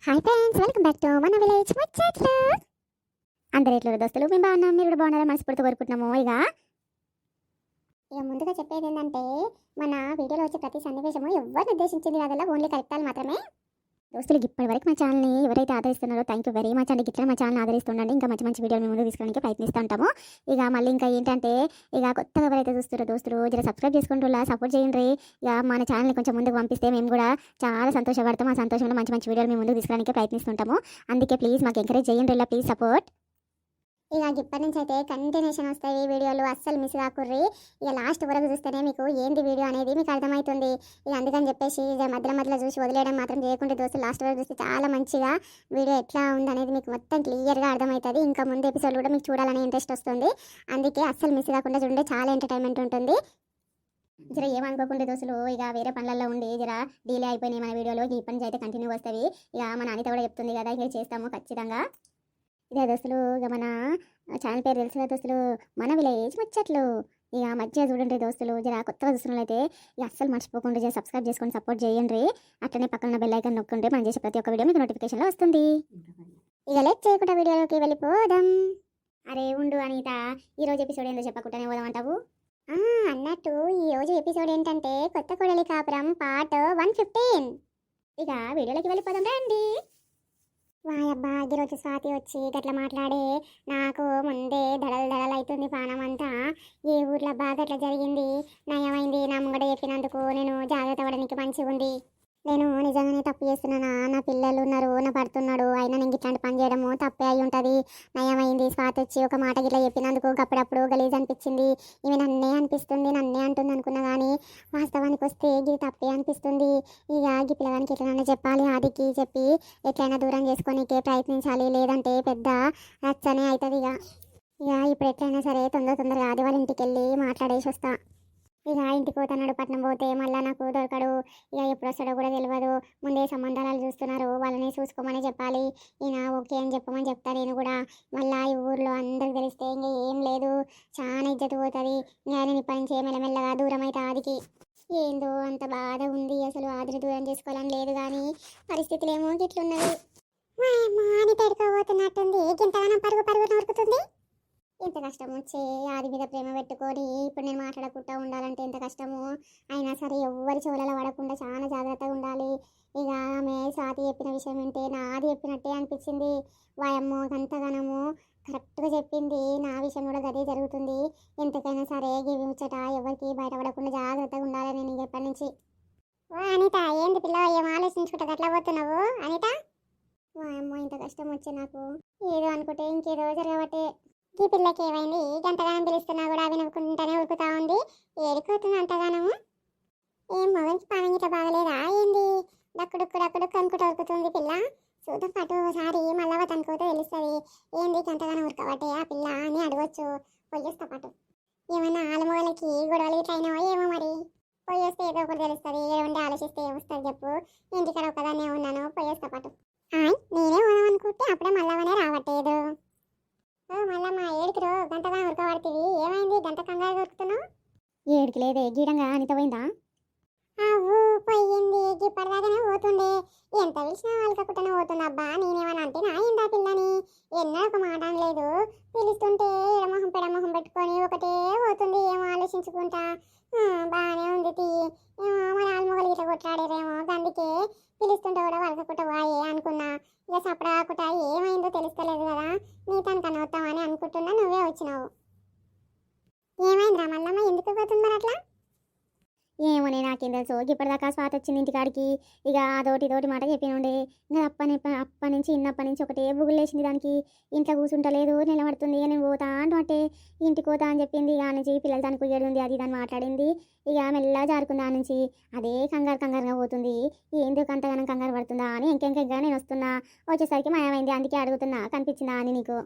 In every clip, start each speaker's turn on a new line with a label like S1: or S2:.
S1: Hi friends, welcome back to మన village ముచ్చట్లు. అందరు ఎట్లా దోస్తులు, మేము బాగున్నాం, మీరు కూడా బాగున్నారా మనస్ఫూర్తి కోరుకుంటున్నాము. ఇక ముందుగా చెప్పేది ఏంటంటే, మన వీడియోలో వచ్చే ప్రతి సన్నివేశము ఎవరిని ఉద్దేశించింది కాదల్లా ఓన్లీ కరెక్టాలు మాత్రమే. దోస్తులు ఇప్పటి వరకు మా ఛానల్ని ఎవరైతే ఆదరిస్తున్నారో థ్యాంక్ యూ వెరీ మచ్ అండి. ఇట్లా మా ఛానల్ ఆదరిస్తుండండి, ఇంకా మంచి మంచి వీడియోలు మేము ముందు తీసుకోవడానికి ప్రయత్నిస్తూ ఉంటాము. ఇక మళ్ళీ ఇంకా ఏంటంటే, ఇక కొత్తగా ఎవరైతే చూస్తారో దోస్తులు జర సబ్స్క్రైబ్ చేసుకుంటూ సపోర్ట్ చేయండి. ఇక మన ఛానల్ని కొంచెం ముందుకు పంపిస్తే మేము కూడా చాలా సంతోషపడతాం. ఆ సంతోషంలో మంచి మంచి వీడియోలు మేము ముందుకు తీసుకోవడానికి ప్రయత్నిస్తుంటాము. అందుకే ప్లీజ్ మాకు ఎంకరేజ్ చేయండి, ఇలా ప్లీజ్ సపోర్ట్. ఇక ఇప్పటి నుంచి అయితే కంటిన్యూషన్ వస్తాయి వీడియోలు, అస్సలు మిస్ కాకుర్రి. ఇక లాస్ట్ వరకు చూస్తేనే మీకు ఏంది వీడియో అనేది మీకు అర్థమవుతుంది. ఇక అందుకని చెప్పేసి ఇక మధ్యలో చూసి వదిలేయడం మాత్రం చేయకుండా దోస్తులు లాస్ట్ వరకు చూస్తే చాలా మంచిగా వీడియో ఎట్లా ఉందనేది మీకు మొత్తం క్లియర్గా అర్థమవుతుంది. ఇంకా ముందు ఎపిసోడ్ కూడా మీకు చూడాలనే ఇంట్రెస్ట్ వస్తుంది. అందుకే అస్సలు మిస్ కాకుండా చూడండి, చాలా ఎంటర్టైన్మెంట్ ఉంటుంది. జర ఏమనుకోకుండా దోస్తులు, ఇక వేరే పనులలో ఉండి జర డిలే అయిపోయినాయి మన వీడియోలో. ఇప్పటి నుంచి అయితే కంటిన్యూ వస్తాయి. ఇక మన అనిత కూడా చెప్తుంది కదా, ఇక చేస్తాము ఖచ్చితంగా. ఇదే దోస్తులు, ఇక మన ఛానల్ పేరు తెలుసు కదా దోస్తులు, మన విలేజ్ ముచ్చట్లు. ఇక మధ్య చూడండి దోస్తులు, జర కొత్తగా చూస్తున్నట్లు అయితే ఇక అస్సలు మర్చిపోకుండా జర సబ్స్క్రైబ్ చేసుకొని సపోర్ట్ చేయండి. అట్లనే పక్కన బెల్ ఐకాన్ నొక్కండి, మనం చేసే ప్రతి ఒక్క వీడియో మీకు నోటిఫికేషన్లో వస్తుంది. ఇక లేట్ చేయకుండా వీడియోలోకి వెళ్ళిపోదాం. అరే ఉండు అనిత, ఈరోజు ఎపిసోడ్ ఏందో చెప్పకుండానే పోదామంటావు? అన్నట్టు ఈరోజు ఎపిసోడ్ ఏంటంటే కొత్త కోడలి కాపురం పార్ట్ 115. ఇక వీడియోలోకి వెళ్ళిపోదాం రండి. వాయబ్బా, ఈరోజు స్వాతి వచ్చి గట్లా మాట్లాడే నాకు ముందే దడలు అవుతుంది పానం అంతా. ఏ ఊర్లో బాగా అట్లా జరిగింది, నయమైంది నా ముంగడ చెప్పినందుకు నేను జాగ్రత్త పడడానికి మంచిగా ఉంది. నేను నిజంగానే తప్పు చేస్తున్నానా? నా పిల్లలు ఉన్నారు, నా పడుతున్నాడు, అయినా నేను ఇట్లాంటి పని చేయడము తప్పే అయి ఉంటుంది. నయమైంది స్వాతి వచ్చి ఒక మాట గిట్లా చెప్పినందుకు అప్పుడప్పుడు గలీజ్ అనిపించింది. ఇవి నన్నే అనిపిస్తుంది, నన్నే అంటుంది అనుకున్నా, కానీ వాస్తవానికి వస్తే ఇది తప్పే అనిపిస్తుంది. ఇక ఈ పిల్లగానికి ఎట్లైనా చెప్పాలి, ఆదికి చెప్పి ఎట్లయినా దూరం చేసుకోనికే ప్రయత్నించాలి, లేదంటే పెద్ద రచ్చనే అవుతుంది. ఇక ఇప్పుడు ఎట్లయినా సరే తొందరగా ఆది వాళ్ళ ఇంటికి వెళ్ళి మాట్లాడేసి వస్తా. ఇక ఇంటికి పోతున్నాడు, పట్నం పోతే మళ్ళీ నాకు దొరకడు. ఇక ఎప్పుడు వస్తాడో కూడా తెలియదు. ముందే సంబంధాలు చూస్తున్నారు, వాళ్ళని చూసుకోమని చెప్పాలి. ఈయన ఓకే అని చెప్పమని చెప్తా నేను కూడా. మళ్ళీ ఈ ఊర్లో అందరికి తెలిస్తే ఇంకా ఏం లేదు, చాలా ఇజ్జత్ పోతుంది. ఇంకా నేను ఇప్పటి నుంచే మెల్లమెల్లగా దూరం అయితే ఆదికి. ఏందో అంత బాధ ఉంది, అసలు ఆదిని దూరం చేసుకోవాలని లేదు, కానీ పరిస్థితులు ఏమో గిట్లున్నది. మాని పెట్టుకోబోతున్నట్టుంది, గింతగానం పరుగు నరుకుతుంది. ఎంత కష్టం వచ్చే ఆది మీద ప్రేమ పెట్టుకొని ఇప్పుడు నేను మాట్లాడకుండా ఉండాలంటే ఎంత కష్టము. అయినా సరే ఎవ్వరి చెవులలో పడకుండా చాలా జాగ్రత్తగా ఉండాలి. ఇక ఆమె స్వాతి చెప్పిన విషయం ఏంటే నాది చెప్పినట్టే అనిపించింది. వాయమ్మో అంతగానము కరెక్ట్గా చెప్పింది, నా విషయం కూడా గదే జరుగుతుంది. ఎంతకైనా సరే గివి ముచ్చట ఎవరికి బయటపడకుండా జాగ్రత్తగా ఉండాలి నేను ఎప్పటి నుంచి. అనిత, ఏంది పిల్ల ఏం ఆలోచించుకుంటా అట్లా పోతున్నావు అనిత? వాయమ్మో ఇంత కష్టం వచ్చే నాకు, ఏదో అనుకుంటే ఇంకేదో జరగబట్టే. ఈ పిల్లకి ఏమైంది, గంటగానం పిలుస్తున్నా కూడా వినకుండానే ఉరుకుతా ఉంది. ఏడుకోతుంది అంతగానము. ఏం మొగనికి పానం ఇట్లా బాగలేదా ఏంది? డక్కుడుక్కు అనుకుంటూ ఉరుకుతుంది పిల్ల. చూద్దాం పట్టు ఒకసారి మళ్ళా తనుకోతే తెలుస్తుంది. ఏంది గంటగానం ఉరకబట్టే ఆ పిల్ల అని అడగొచ్చు. పోయేస్తా పాటు. ఏమైనా ఆలమొగలకి గొడవలు ఇట్లా అయినావో ఏమో మరి. పోయేస్తే ఏదో ఒకటి తెలుస్తుంది. ఏడుండి ఆలోచిస్తే ఏమొస్తుంది చెప్పు. ఇంటికాడ ఒకదాన్నే ఉన్నాను, పోయేస్తా పాటు. నేనే పోదామనుకుంటే అప్పుడే మళ్ళానే రావట్లేదు. మళ్ళా మా ఏడుకురు గంటగా ఉరకబడుతుంది. ఏమైంది గంట కంగారు దొరుకుతున్నావు? ఏడుకి లేదే, గీడంగా అనిత పోయిందా? అవ్వు పోయింది, ఇప్పటిదాకానే పోతుండే. ఎంత పిలిచినా వాళ్ళకట్టునే పోతుంది. అబ్బా నేనేమన్నా అంటే నా ఏందా పిల్లని ఎన్నో ఒక మాట అనలేదు. పిలుస్తుంటే ఎడమొహం పెడమొహం పెట్టుకొని ఒకటే పోతుంది, ఏమో ఆలోచించుకుంటా. బాగానే ఉంది తీ. ఏమో మన ఆల్మొగలు ఇట్లా కొట్లాడారేమో, అందుకే పిలుస్తుంటే కూడా వాళ్ళకట్ట వాయే అనుకున్నా. ఇక సపడాకుట ఏమైందో తెలుస్తలేదు కదా, నీ తనకన్నా వస్తామని అనుకుంటున్నా, నువ్వే వచ్చినావు. ఏమైందిరా మల్లమ్మ, ఎందుకు పోతుంది మరి అట్లా? ఏమోనే నాకేం తెలుసు. ఇప్పటిదాకా స్వాతి వచ్చింది ఇంటికాడికి, ఇక అదోటి మాట చెప్పినుండే. ఇంకా అప్పటి నుంచి ఒకటే బుగులేసింది దానికి. ఇంట్లో కూర్చుంటలేదు, నిలబడుతుంది. ఇక నేను పోతా అంటే ఇంటికి పోతా అని చెప్పింది. ఇక నుంచి పిల్లలు దానికి కుయ్యడు ఉంది, అది దాన్ని మాట్లాడింది. ఇక మెల్లగా జారుకుంది ఆ నుంచి. అదే కంగారుగా పోతుంది. ఎందుకు అంతగానం కంగారు పడుతుందా అని ఇంకెంకా నేను వస్తున్నా. వచ్చేసరికి మాయమైంది, అందుకే అడుగుతున్నా కనిపించిందా అని నీకు.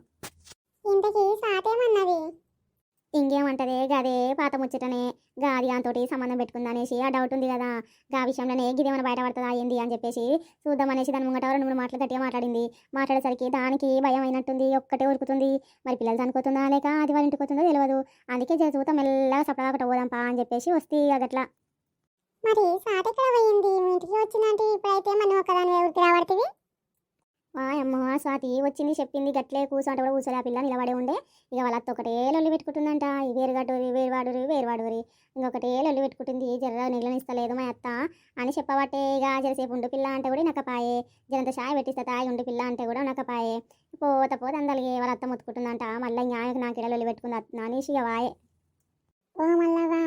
S1: ఇంతకీ సాతేమన్నది? ఇంకేమంటదే గదే పాత ముచ్చటనే, గాది దాంతోటి సంబంధం పెట్టుకుందనేసి ఆ డౌట్ ఉంది కదా. గా విషయంలోనే గిదేమైనా బయటపడుతుందా ఏంది అని చెప్పేసి చూద్దామనేసి దాని ముంగట 2-3 మాటలు గట్టిగా మాట్లాడేసరికి దానికి భయం అయినట్టుంది, ఒక్కటే ఉరుకుతుంది. మరి పిల్లలు దానికోతుందా లేక అది వాళ్ళ ఇంటికి పోతుందో తెలియదు. అందుకే చూద్దాం మెల్లగా సపడాకట పోదాంపా అని చెప్పేసి వస్తే అదట్లా. మరి సాటి ఎక్కడ పోయింది? మీ ఇంటికి వచ్చిందంటే ఇప్పుడైతే మనం ఒకదాని ఊరికి రాబడుతుంది. మా అమ్మ స్వాతి వచ్చింది చెప్పింది గట్లే కూర్చుంటే కూడా కూర్చోలే ఆ పిల్ల నిలబడే ఉండే. ఇక వాళ్ళ అత్త ఒకటే లొల్లి పెట్టుకుంటుందంట. ఈ వేరుగడ్డూరి వేరువాడురి వేరువాడురి ఇంకొకటే లొల్లి పెట్టుకుంటుంది. జర్ర నిలనిస్తలేదు మా అత్త అని చెప్పబట్టే ఇక జరసేపు ఉండు పిల్ల అంటే కూడా నక్కపాయే. జరంత చాయ్ పెట్టిస్తా తాగి ఉండి పిల్ల అంటే కూడా నక్కపాయే. పోత పోత అందలిగే వాళ్ళ అత్త ముత్తుకుంటుందంట. మళ్ళీ ఇంకా నాకు ఇలా లొల్లి పెట్టుకుంది అత్త అనేసి ఇక వాయే. ఓ మళ్ళవా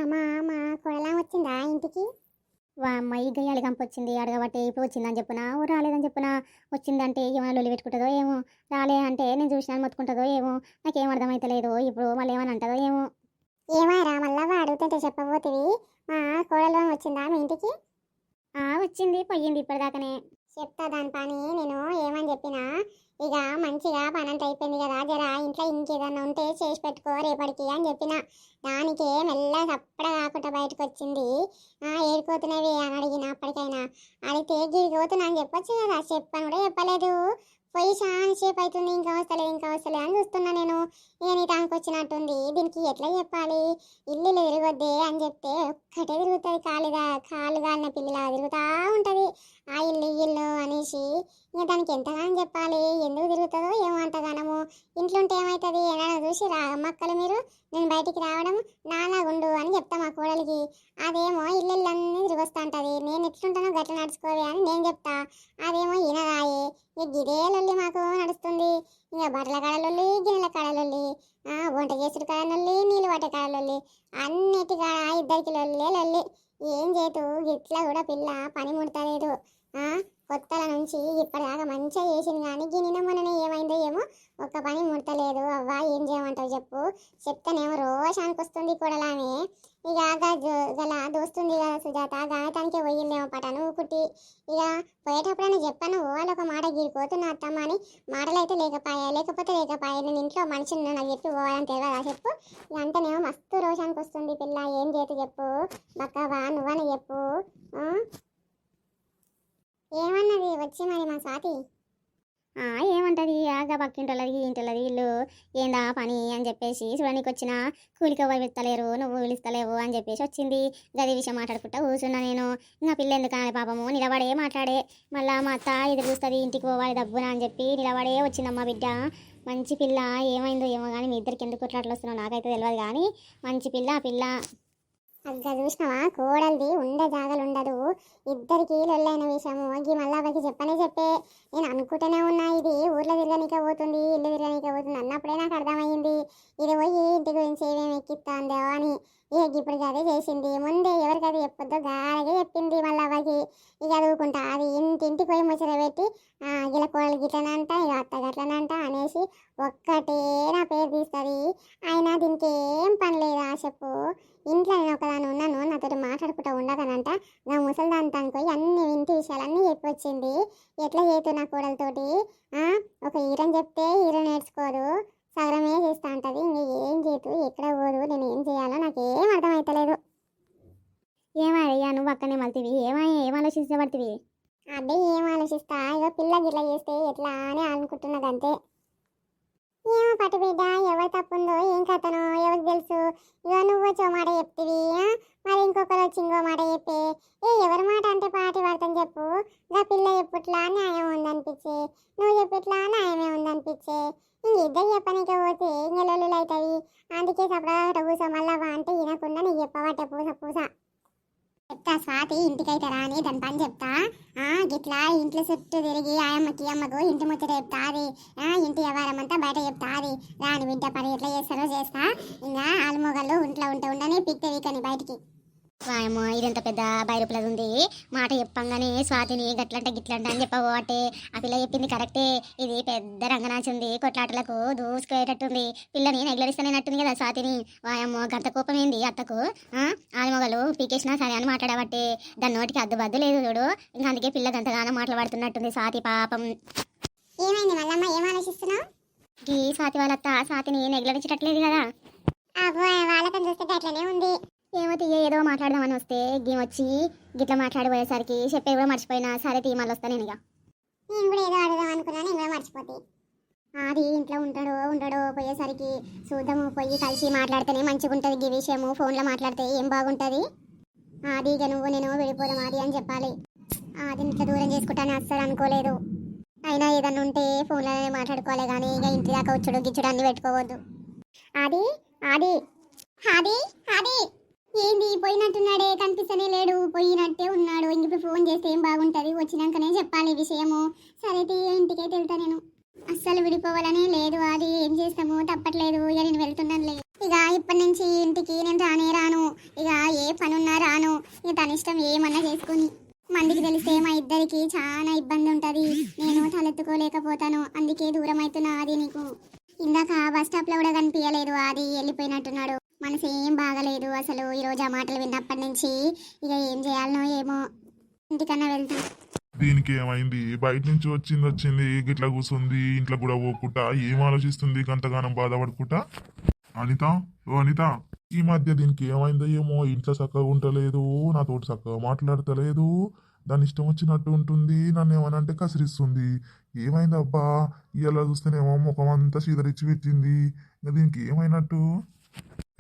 S1: మా కొడలా వచ్చిందా ఇంటికి? వా అమ్మాయి గయ్యాలి గంప వచ్చింది అడగబట్టే ఇప్పుడు వచ్చిందని చెప్పునా ఓ రాలేదని చెప్పునా. వచ్చిందంటే ఏమైనా లొల్లి పెట్టుకుంటుందో ఏమో, రాలే అంటే నేను చూసినా మొత్తుకుంటుందో ఏమో, నాకేం అర్థమైతలేదు. ఇప్పుడు మళ్ళీ ఏమని అంటుందో ఏమో. ఏమారా మళ్ళా అడుగుతుంటే చెప్పబోతివి. మా కోడలు వచ్చిందా మీ ఇంటికి? వచ్చింది పోయింది ఇప్పటిదాకానే. చెప్తా దాని పని నేను ఏమని చెప్పినా. ఇక మంచిగా పని అంత అయిపోయింది కదా, జరా ఇంట్లో ఇంకేదన్నా ఉంటే చేసి పెట్టుకో రేపటికి అని చెప్పిన. దానికే మెల్ల సప్పడ కాకుండా బయటకు వచ్చింది. ఏడుకోతున్నవి అని అడిగిన అప్పటికైనా. అడిగితే గిరికోతున్నా అని చెప్పొచ్చు కదా, చెప్పని కూడా చెప్పలేదు. పోయి చాలా సేపు అవుతుంది ఇంకా వస్తలేదు అని చూస్తున్నా నేను. ఇక నీ టానికి వచ్చినట్టుంది, దీనికి ఎట్లా చెప్పాలి? ఇల్లు తిరగొద్దే అని చెప్తే ఒక్కటే తిరుగుతుంది, కాలు కాలిన పిల్లలా తిరుగుతూ ఉంటుంది. ఆ ఇల్లు అనేసి ఇక దానికి ఎంతగానో చెప్పాలి. ఎందుకు తిరుగుతుందో ఏమో అంతగానము. ఇంట్లో ఉంటే ఏమవుతుంది? ఏమైనా చూసి మక్కలు మీరు నేను బయటికి రావడం నాలాగుండు అని చెప్తా మా కోడలికి. అదేమో ఇల్లన్నీ తిరిగొస్తా ఉంటుంది. నేను ఎట్లుంటానో గట్ల నడుచుకోవే అని నేను చెప్తా. అదేమో ఈనరాయే. ఇక గిదే లొల్లి మాకు నడుస్తుంది. ఇక బట్టల కాడలొల్లి, గిన్నెల కాడలొల్లి, వంట చేసుడు కాడలొల్లి, నీళ్ళు పట్టే కాడలొల్లి, అన్నిటి కాడ ఇద్దరికి లొల్లి. ఏం చేతు ఇట్లా కూడా పిల్ల పని ముడతలేదు. కొత్తల నుంచి ఇప్పటిదాకా మంచిగా చేసింది కానీ గిన్నె మొన్ననే ఏమైందో ఏమో ఒక్క పని ముడతలేదు. అవ్వ ఏం చేయమంటావు చెప్పు? చెప్తానేమో రోషానికి వస్తుంది కూడలామె. ఇక గల దోస్తుంది కదా సుజాత, గాయతానికే పోయిందేమో పటను కుట్టి. ఇక పోయేటప్పుడైనా చెప్పాను వాళ్ళు ఒక మాట గీరిపోతున్నా అత్తమ్మ అని. మాటలు అయితే లేకపోతే లేకపాయే. నేను ఇంట్లో మనిషిని నాకు చెప్పి పోవాలని తెలియదా చెప్పు? ఇక అంటేనేమో మస్తు రోషానికి వస్తుంది పిల్ల. ఏం చేతు చెప్పు? బక్కవా నువ్వని చెప్పు. ఏమన్నది వచ్చి మరి మా స్వాతి? ఏమంటది? ఆగా పక్కింటోళ్ళది ఇంటోళ్ళది ఇల్లు ఏందా పని అని చెప్పేసి చూడడానికి వచ్చిన. కూలికి ఎవరు పిలుస్తలేరు, నువ్వు పిలుస్తలేవు అని చెప్పేసి వచ్చింది. గది విషయం మాట్లాడుకుంటా కూర్చున్నా నేను. ఇంకా పిల్ల ఎందుకు అనే పాపము నిలబడే మాట్లాడే. మళ్ళా మా అత్త ఎదురు చూస్తుంది ఇంటికి పోవాలి దబ్బున అని చెప్పి నిలబడే వచ్చిందమ్మా బిడ్డ. మంచి పిల్ల. ఏమైందో ఏమో కానీ మీ ఇద్దరికి ఎందుకు కొట్లాట్లు వస్తున్నావు నాకైతే తెలియదు కానీ మంచి పిల్ల ఆ పిల్ల. అగ్గ చూసినావా కోడలిది ఉండే జాగలు ఉండదు. ఇద్దరికి లొల్లైన విషయము ఈ మళ్ళాకి చెప్పే. నేను అనుకుంటూనే ఉన్నా ఇది ఊర్లో తిరగనికే పోతుంది, ఇల్లు తిరగనికే పోతుంది అన్నప్పుడే నాకు అర్థమైంది. ఇది పోయి ఇంటి గురించి ఏమేమి ఎక్కిస్తుందో అని. ఇప్పుడు అదే చేసింది. ముందే ఎవరికి అది చెప్పొద్దో గారగా చెప్పింది మళ్ళీ. ఇక చదువుకుంటా అది ఇంటింటికి పోయి ముచ్చట పెట్టి ఇలా కోడలు గిట్లనంట ఇక అత్త గట్లనంట అనేసి ఒక్కటే నా పేరు తీస్తుంది. అయినా దీనికి ఏం పని లేదా చెప్పు? ఇంట్లో నేను ఒకదాని ఉన్నాను, నాతో మాట్లాడుకుంటూ ఉండకనంట నా ముసలిదాని తనుకోయి అన్ని ఇంటి విషయాలన్నీ చెప్పి వచ్చింది. ఎట్లా చేతు నా కోడలతోటి? ఒక ఈరని చెప్తే ఈర నేర్చుకోదు, సగరమే చేస్తా ఉంటుంది. ఇంక ఏం చేతు ఎక్కడ పోదు, నేను ఏం చేయాలో నాకేం అర్థమవుతలేదు. ఏమయ్యా నువ్వు అక్కనే మళ్తీవి? ఏం ఆలోచించబడుతుంది? అబ్బే ఏం ఆలోచిస్తా, ఇక పిల్ల గిట్లా చేస్తే ఎట్లా అని అనుకుంటున్నదంతే. ఏమో పట్టు బిడ్డ, ఎవరు తప్పుందో ఏం కథనో ఎవరికి తెలుసు. ఇక నువ్వు వచ్చో మాట చెప్తివి, మరి ఇంకొకరు వచ్చి ఇంకో మాట చెప్పే. ఎవరి మాట అంటే పాటి పడతాను చెప్పు. ఇంకా పిల్ల చెప్పుట్లా న్యాయం ఉందనిపించే, నువ్వు చెప్పిట్లా న్యాయమే ఉందనిపించే. ఇంక ఇద్దరు చెప్పనీకే పోతే ఇంక లొల్లులు అవుతాయి. అందుకే సపడా పూస మళ్ళా అంటే వినకుండా నీకు చెప్పబట్టే పూస చెప్తా. స్వాతి ఇంటికైతే రాని దాని పని చెప్తా. గిట్లా ఇంట్లో చుట్టూ తిరిగి ఆయమ్మకి అమ్మకు ఇంటి ముచ్చట చెప్తా. అది ఇంటి వ్యవహారం అంతా బయట చెప్తా. అది రాని బిడ్డ పని ఎట్లా చేస్తారో చేస్తా. ఇంకా ఆలుమొగలు ఇంట్లో ఉండని పిక్తే వీకని బయటికి వాయమ్మో ఇదంత పెద్ద బైరుపులది ఉంది. మాట చెప్పంగానే స్వాతిని గట్లంట గిట్లంట అని చెప్పబోటే ఆ పిల్ల చెప్పింది కరెక్టే. ఇది పెద్ద రంగనాచి ఉంది, కొట్లాటలకు దూసుకుపోయేటట్టుంది. పిల్లని నెగ్లరిస్తానేనట్టుంది కదా స్వాతిని. వాయమ్మో గంత కోపం ఏంది అత్తకు? ఆలుమొగలు పీకేసినా సరే అని మాట్లాడబట్టే దాని నోటికి అద్దు లేదు చూడు. ఇంకా అందుకే పిల్ల గంతగానో మాట్లాడుతున్నట్టుంది స్వాతి పాపం. ఏమైంది మళ్ళమ్మ, ఏం ఆలోచిస్తున్నావు? ఈ స్వాతి వాళ్ళత్త స్వాతిని నెగ్లరించట్లేదు కదా. వాళ్ళకని చూస్తే అట్లనే ఉంది. ఏమో తీయ ఏదో మాట్లాడదామని వస్తే గేమ్ వచ్చి గిట్లా మాట్లాడిపోయేసరికి చెప్పే కూడా మర్చిపోయినా. సరే తీ మళ్ళీ వస్తాను నేను. ఇక నేను కూడా ఏదో అడుగుదాం అనుకున్నా, నేను కూడా మర్చిపోతే. అది ఇంట్లో ఉండడో పోయేసరికి చూద్దాము. పోయి కలిసి మాట్లాడితేనే మంచిగా ఉంటుంది. ఈ విషయము ఫోన్లో మాట్లాడితే ఏం బాగుంటుంది. అది ఇక నువ్వు నేను వెళ్ళిపోదాం అది అని చెప్పాలి. అది ఇంట్లో దూరం చేసుకుంటానే అస్సలు అనుకోలేదు. అయినా ఏదన్నా ఉంటే ఫోన్లోనే మాట్లాడుకోవాలి కానీ ఇక ఇంటి దాకా వచ్చుడు గిచ్చుడు అన్ని పెట్టుకోవద్దు. అది అది అది అది ఏంది పోయినట్టున్నాడే, కనిపిస్తనే లేడు, పోయినట్టే ఉన్నాడు. ఇంక ఇప్పుడు ఫోన్ చేస్తే ఏం బాగుంటుంది, వచ్చినాకనే చెప్పాలి ఈ విషయము. సరే ఇంటికైతే వెళ్తా నేను. అస్సలు విడిపోవాలని లేదు, అది ఏం చేస్తాము తప్పట్లేదు. ఇక నేను వెళ్తున్నానులే. ఇక ఇప్పటి నుంచి ఇంటికి నేను రానే రాను. ఇక ఏ పనున్నా రాను. ఇక తన ఇష్టం ఏమన్నా చేసుకుని. మందికి తెలిస్తే మా ఇద్దరికి చాలా ఇబ్బంది ఉంటుంది. నేను తలెత్తుకోలేకపోతాను, అందుకే దూరం అవుతున్నా. అది నీకు ఇందాక బస్ స్టాప్లో కూడా కనిపించలేదు, అది వెళ్ళిపోయినట్టున్నాడు. మనసు ఏం బాగలేదు అసలు ఈరోజు ఆ మాటలు విన్నప్పటి నుంచి. ఇక ఏం చేయాలనో ఏమో, ఇంటికన్నా వెళ్తా.
S2: దీనికి ఏమైంది? బయట నుంచి వచ్చింది గిట్లా కూర్చుంది, ఇంట్లో కూడా పోకుండా ఏం ఆలోచిస్తుంది గంతగానం బాధపడుకుంటా? అనిత, ఓ అనిత, ఈ మధ్య దీనికి ఏమైందో ఏమో, ఇంట్లో చక్కగా ఉండలేదు, నాతోటి చక్కగా మాట్లాడతలేదు, దాని ఇష్టం వచ్చినట్టు ఉంటుంది, నన్ను ఏమనంటే కసిరిస్తుంది. ఏమైంది అబ్బా? ఇలా చూస్తేనేమో ముఖం అంతా చీదరిచ్చి పెట్టింది. ఇంకా దీనికి ఏమైనట్టు?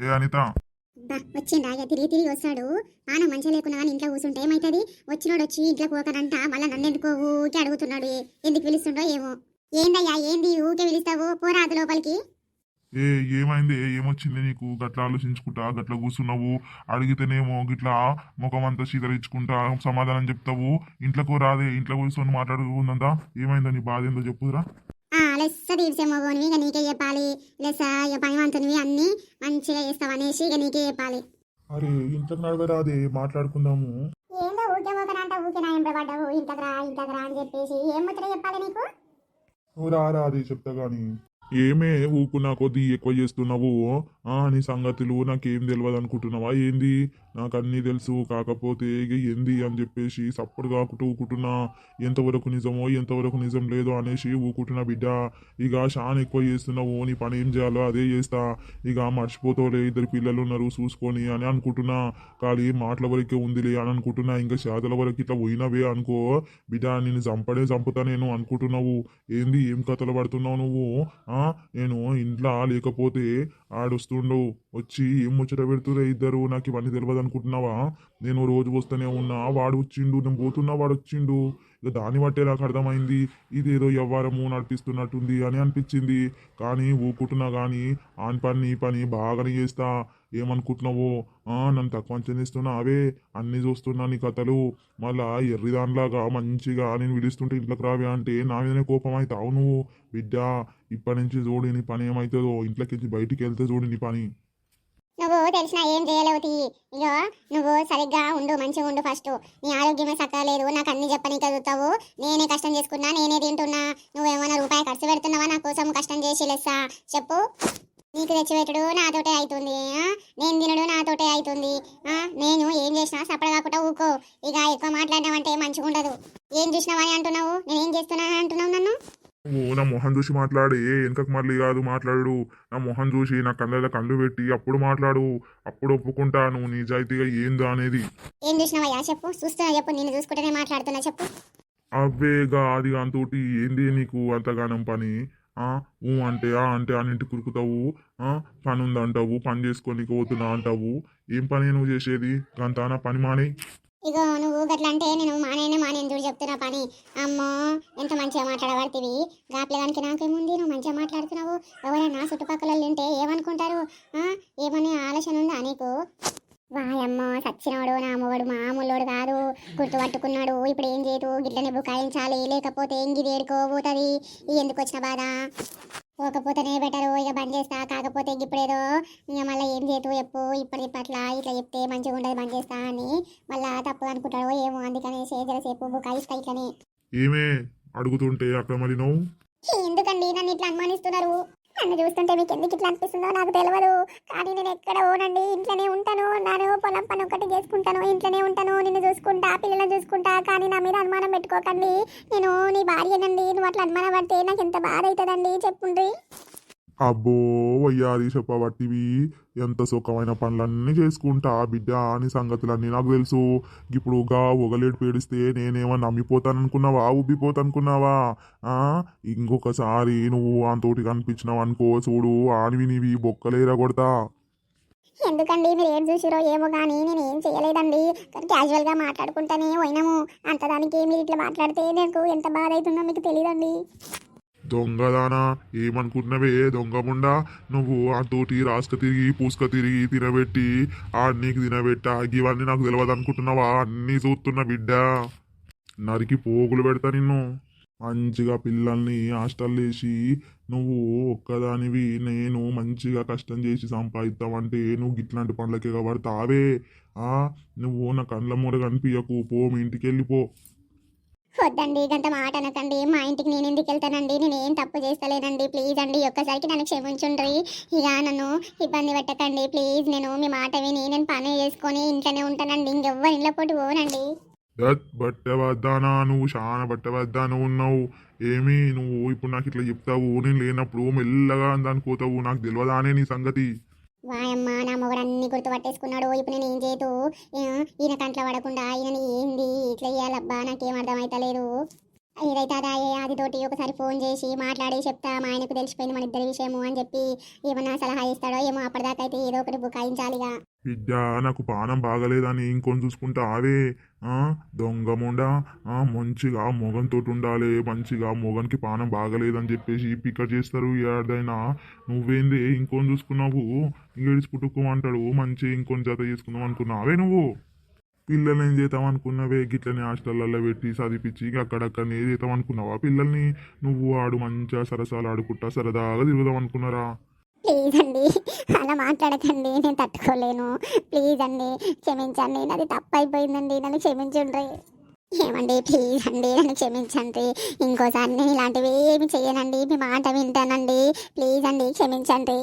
S2: ఏ అనిత,
S1: వచ్చిండా? ఇక తిరిగి తిరిగి వస్తాడు. ఆన మంచిగా లేకున్నా కానీ ఇంట్లో కూర్చుంటే ఏమైతుంది? వచ్చినోడు వచ్చి ఇంట్లో పోకనంట మళ్ళీ నన్ను ఎందుకో ఊకే అడుగుతున్నాడు. ఎందుకు పిలుస్తుండో ఏమో. ఏందయ్యా ఏంది ఊకే పిలుస్తావు? పోరాదు లోపలికి.
S2: ఏమైంది? ఏమొచ్చింది నీకు? గట్లా ఆలోచించుకుంటా గట్లా కూర్చున్నావు. అడిగితేనేమో గిట్లా ముఖం అంతా చీదరించుకుంటా సమాధానం చెప్తావు. ఇంట్లోకి రాదే, ఇంట్లో కూర్చొని మాట్లాడుకుందా? ఏమైందో నీ బాధ ఏందో చెప్పురా.
S1: లెస్స తీర్చే మగోనివి ఇక నీకే చెప్పాలి. లెస్స ఇక పనివంతునివి అన్ని మంచిగా చేస్తావు అనేసి ఇక నీకే చెప్పాలి.
S2: అరే ఇంట్లోకి నడవరాదే, మాట్లాడుకుందాము.
S1: ఏందో ఊకే పోకనంట, ఊకే నా ఎంబడబడ్డావు. ఇంతకు రా అని చెప్పేసి ఏం ముచ్చట చెప్పాలి నీకు?
S2: నువ్వు రారా అది చెప్తా గాని. ఏమే ఊకున్నా కొద్దీ ఎక్కువ చేస్తున్నావు? నీ సంగతులు నాకేం తెలియదు అనుకుంటున్నావా ఏంది? నాకు అన్నీ తెలుసు, కాకపోతే ఇక ఏంది అని చెప్పేసి సప్పుడు కాకుండా ఊకుంటున్నా. ఎంతవరకు నిజమో ఎంతవరకు నిజం లేదో అనేసి ఊకుంటున్నా బిడ్డ. ఇక చాలా ఎక్కువ చేస్తున్నావు, నీ పని ఏం చేయాలో అదే చేస్తా. ఇక మర్చిపోతావులే, ఇద్దరు పిల్లలు ఉన్నారు చూసుకొని అని అనుకుంటున్నా. కానీ మాటల వరకే ఉందిలే అని అనుకుంటున్నా. ఇంకా చేతల వరకు ఇట్లా పోయినవే అనుకో బిడ్డ, నిన్ను చంపుతా నేను అనుకుంటున్నావు. ఏంది ఏం కథలు పడుతున్నావు నువ్వు? నేను ఇంట్లో లేకపోతే ఆడొస్తుండు, వచ్చి ఏం ముచ్చట పెడుతురే ఇద్దరు, నాకు ఇవన్నీ తెలియదు అనుకుంటున్నావా? నేను రోజు వస్తూనే ఉన్నా, వాడు వచ్చిండు, నేను పోతున్నా వాడు వచ్చిండు. ఇక దాన్ని బట్టే నాకు అర్థమైంది ఇదేదో వ్యవహారము నడిపిస్తున్నట్టుంది అని అనిపించింది. కానీ ఊకుంటున్నా కానీ ఆని పని ఈ పని బాగానే చేస్తా. ఏమనుకుంటున్నావు? నన్ను తక్కువ అంచనిస్తున్నా అవే అన్నీ చూస్తున్నా నీ కథలు. మళ్ళా ఎర్రిదానిలాగా మంచిగా నేను పిలుస్తుంటే ఇంట్లోకి రావే అంటే నా మీదనే కోపం అవుతావు నువ్వు బిడ్డ. ఇప్పటి నుంచి చూడు నీ పని ఏమవుతుందో, ఇంట్లోకి బయటికి వెళ్తే చూడు నీ పని.
S1: నువ్వు తెలిసినా ఏం చేయలేవు. ఇగో నువ్వు సరిగ్గా ఉండు, మంచిగా ఉండు. ఫస్ట్ నీ ఆరోగ్యమే సక్కలేదు, నాకు అన్ని చెప్పని చదువుతావు. నేనే కష్టం చేసుకున్నా, నేనే తింటున్నా. నువ్వేమన్నా రూపాయి ఖర్చు పెడుతున్నావా నా కోసం కష్టం చేసి? లెస్సా చెప్పు. నీకు తెచ్చిపెట్టుడు నాతోటే అవుతుంది, నేను తినడు నాతోటే అవుతుంది. నేను ఏం చేసినా సపడ కాకుండా ఊకో. ఇక ఎక్కువ మాట్లాడినావంటే మంచిగా ఉండదు. ఏం చూసినావని అంటున్నావు? నేనేం చేస్తున్నాను అంటున్నావు నన్ను?
S2: నా మొహం చూసి మాట్లాడి వెనకకు మళ్ళీ కాదు మాట్లాడు. నా మొహం చూసి నా కళ్ళలో కళ్ళు పెట్టి అప్పుడు మాట్లాడు. అప్పుడు ఒప్పుకుంటా నువ్వు నిజాయితీగా ఏందా అనేది.
S1: ఏం చూసినావయ్యా చెప్పు, చూస్తున్నా చెప్పు. నేను చూసుకుంటేనే మాట్లాడుతున్నా చెప్పు.
S2: అవ్వేగా అది అంతోటి ఏంది నీకు అంతగానం పని? అంటే అంటే అన్నింటి కురుకుతావు. పని ఉందంటావు, పని చేసుకొని పోతున్నా అంటావు. ఏం పని నువ్వు చేసేది? గంతానా పని మానే.
S1: ఇగో నువ్వు గట్లా అంటే నేను మానేను చూడు చెప్తున్నా పని. అమ్మో ఎంత మంచిగా మాట్లాడబడుతుంది. గాపిలగానికి నాకేముంది, నువ్వు మంచిగా మాట్లాడుతున్నావు. ఎవరైనా చుట్టుపక్కల వింటే ఏమనుకుంటారు? ఏమనే ఆలోచన ఉందా నీకు? వాయమ్మో సచ్చినోడు నా అమ్మవాడు మామూలోడు కాదు, గుర్తుపట్టుకున్నాడు. ఇప్పుడు ఏం చేయదు, గిట్లనే బుకాయించాలి, లేకపోతే ఇంగిది ఏడుకోబోతుంది. ఎందుకు వచ్చిన బాధ? పోకపోతేనే బెటరు. ఇక బంద్ చేస్తా, కాకపోతే ఇప్పుడేదో ఇక మళ్ళీ ఏం చేతు చెప్పు. ఇప్పట్లా ఇట్లా చెప్తే మంచిగా ఉండదు, బంద్ చేస్తా అని మళ్ళా తప్పు అనుకుంటాడో ఏమో. అందుకనే జరసేపు బుకాయిస్తా ఇట్లనే.
S2: ఏమే అడుగుతుంటే అక్కడ మరి నువ్వు
S1: ఎందుకండి నన్ను ఇట్లా అనుమానిస్తున్నారు? నన్ను చూస్తుంటే మీకు ఎందుకు ఇట్లా అనిపిస్తుందో నాకు తెలియదు. కానీ నేను ఎక్కడ పోనండి, ఇంట్లోనే ఉంటాను. నేను పొలం పని ఒకటి చేసుకుంటాను, ఇంట్లోనే ఉంటాను. నిన్ను చూసుకుంటా, పిల్లలను చూసుకుంటా. కానీ నా మీద అనుమానం పెట్టుకోకండి. నేను నీ భార్యనండి. నువ్వు అట్లా అనుమానం పడితే నాకు ఎంత బాధ అవుతుందండి చెప్పుండ్రి.
S2: అబ్బో వయ్యాది చెప్పబట్టివి ఎంత సుఖమైన పనులన్నీ చేసుకుంటా బిడ్డ. అని సంగతులన్నీ నాకు తెలుసు. ఇప్పుడు ఒగలేడు పేడిస్తే నేనేమో నమ్మిపోతాననుకున్నావా, ఉబ్బిపోతానుకున్నావా? ఇంకొకసారి నువ్వు అంతోటి కనిపించినావు అనుకో చూడు, ఆనివి నీవి బొక్కలేరా కొడతా.
S1: ఎందుకండి మీరు ఏం చూసిరో ఏమో కానీ నేను ఏం చేయలేదండి. కానీ క్యాజువల్గా మాట్లాడుకుంటానే పోయినాము. అంతదానికి మీరు ఇట్లా మాట్లాడితే నాకు ఎంత బాధ అవుతుందో మీకు తెలియదండి.
S2: దొంగదానా ఏమనుకుంటున్నావే దొంగముండా నువ్వు ఆ తోటి రాసుక తిరిగి పూసుక తిరిగి తినబెట్టి ఆ నీకు తినబెట్టా ఇవన్నీ నాకు తెలియదు అనుకుంటున్నావా? అన్నీ చూస్తున్నా బిడ్డ, నరికి పోగులు పెడతా నిన్ను. మంచిగా పిల్లల్ని హాస్టల్ వేసి నువ్వు ఒక్కదానివి నేను మంచిగా కష్టం చేసి సంపాదిస్తావంటే నువ్వు ఇట్లాంటి పనులకే కాబడతావే. ఆ నువ్వు నా కళ్ళ మూర కనిపించకు, పో మీ ఇంటికి వెళ్ళిపో.
S1: వద్దండి గంత మాట అనకండి. మా ఇంటికి నేను ఎందుకు వెళ్తానండి? నేను ఏం తప్పు చేస్తలేనండి. ప్లీజ్ అండి ఒక్కసారికి నన్ను క్షమించుండ్రి. ఇక నన్ను ఇబ్బంది పెట్టకండి ప్లీజ్. నేను మీ మాట విని నేను పని చేసుకొని ఇంట్లోనే ఉంటానండి. ఇంకెవ్వరి ఇంట్లో పోటీ పోనండి.
S2: బట్టవద్దానా నువ్వు చాలా బట్టవద్దాను ఉన్నావు. ఏమి నువ్వు ఇప్పుడు నాకు ఇట్లా చెప్తావు, నేను లేనప్పుడు మెల్లగా దానికి పోతావు, నాకు తెలియదానే నీ సంగతి.
S1: వాయమ్మ నా మొగడు అన్ని గుర్తు పట్టేసుకున్నాడు. ఇప్పుడు నేను ఏం చేయదు. ఈయన కంట్లో పడకుండా ఈయన ఏంది ఇట్లా చేయాలబ్బా నాకేం అర్థమైతలేదు. ఏదైతే అదే అది తోటి ఒకసారి ఫోన్ చేసి మాట్లాడి చెప్తా మా ఆయనకు తెలిసిపోయింది మన ఇద్దరి విషయము అని చెప్పి ఏమన్నా సలహా ఇస్తాడో ఏమో. అప్పటిదాకా అయితే ఏదో ఒకటి బుకాయించాలిగా.
S2: బిడ్డ నాకు పానం బాగలేదని ఇంకొని చూసుకుంటా అవే. దొంగముండా మంచిగా మొగంతో ఉండాలి, మంచిగా మొగన్కి పానం బాగలేదని చెప్పేసి పికర్ చేస్తారు ఏదైనా. నువ్వేంది ఇంకొని చూసుకున్నావు, ఏడిచి పుట్టుకోమంటాడు మంచి ఇంకొని జత చేసుకున్నావు అనుకున్నావే నువ్వు. పిల్లల్ని ఏం చేద్దాం అనుకున్నావే? గిట్లని హాస్టల్లో పెట్టి చదివించి అక్కడక్కడనే చేద్దాం అనుకున్నావా పిల్లల్ని? నువ్వు ఆడు మంచిగా సరసాలు ఆడుకుంటా సరదాగా తిరుగుదాం అనుకున్నారా?
S1: ప్లీజ్ అండి అలా మాట్లాడకండి, నేను తట్టుకోలేను. ప్లీజ్ అండి క్షమించండి, నాది తప్పు అయిపోయిందండి, నన్ను క్షమించండి. ఏమండి ప్లీజ్ అండి నన్ను క్షమించండి. ఇంకోసారి నేను ఇలాంటివి ఏమి చెయ్యనండి. మీ మాట వింటానండి. ప్లీజ్ అండి క్షమించండి.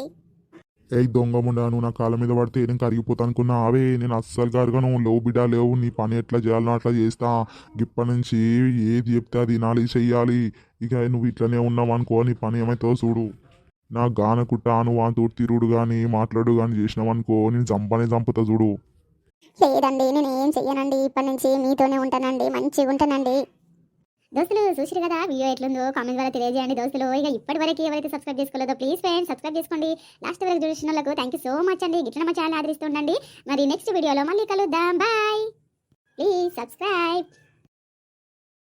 S2: ఏ దొంగముండా నువ్వు నా కాళ్ళ మీద పడితే నేను కరిగిపోతా అనుకున్నా అవే. నేను అస్సలు కరగను, లేవు బిడ్డ లేవు. నీ పని ఎట్లా చేయాలనో అట్లా చేస్తా. ఇప్పటి నుంచి ఏది చెప్తే అది నాలుగు చెయ్యాలి. ఇక నువ్వు ఇట్లనే ఉన్నావు అనుకో, నీ పని ఏమైతుందో చూడు. నా గానకుట్టా నువ్వు అంత తిరుగుడు కానీ మాట్లాడు కానీ చేసినావు అనుకో, నేను చంపుతా చూడు.
S1: లేదండి నేను ఏం చెయ్యనండి. ఇప్పటి నుంచి మీతోనే ఉంటానండి, మంచిగా ఉంటానండి. దోస్తులు చూసిరు కదా వీడియో ఎట్లుందో కామెంట్ ద్వారా తెలియజేయండి దోస్తులు. ఇక ఇప్పటి వరకు ఎవరైతే సబ్స్క్రైబ్ చేసుకోలేదో ప్లీజ్ ఫ్రెండ్స్ సబ్స్క్రైబ్ చేసుకోండి. లాస్ట్ వరకు చూసిన వాళ్ళకు థ్యాంక్ యూ సో మచ్ అండి. గిట్ల మా ఛానల్ ఆదరిస్తుండండి. మరి నెక్స్ట్ వీడియోలో మళ్ళీ కలుద్దాం. బాయ్. Please subscribe.